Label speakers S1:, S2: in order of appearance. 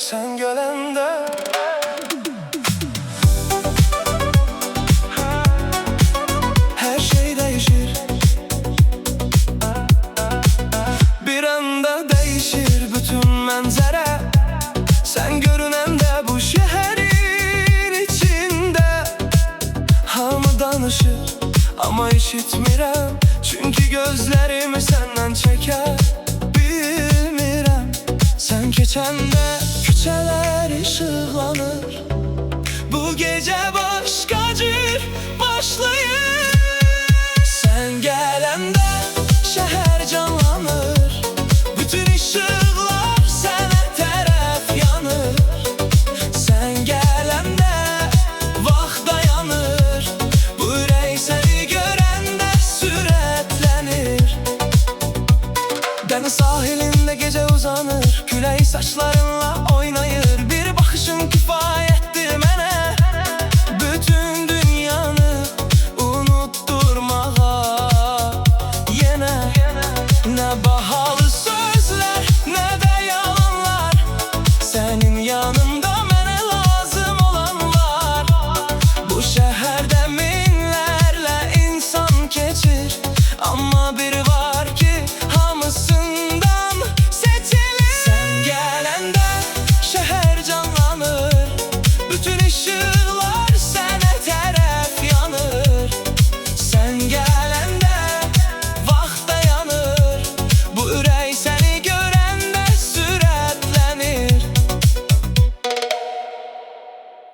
S1: sen gələndə. Her şey değişir, bir anda değişir bütün mənzərə. Sen görünəndə bu şəhərin içində hamı danışır, ama işitmirəm. Çünkü gözlerimi səndən çəkə bilmirəm. Sen keçəndə küçələr işıqlanır, bu gecə başqa cür başlayır. Sen gələndə şəhər canlanır, bütün işıqlar sənə tərəf yanır. Sen gələndə vaxt dayanır, bu ürək səni görəndə sürətlənir. Dəniz sahilində gecə uzanır, külək saçlarınla oynayır. Bir baxışın kifayət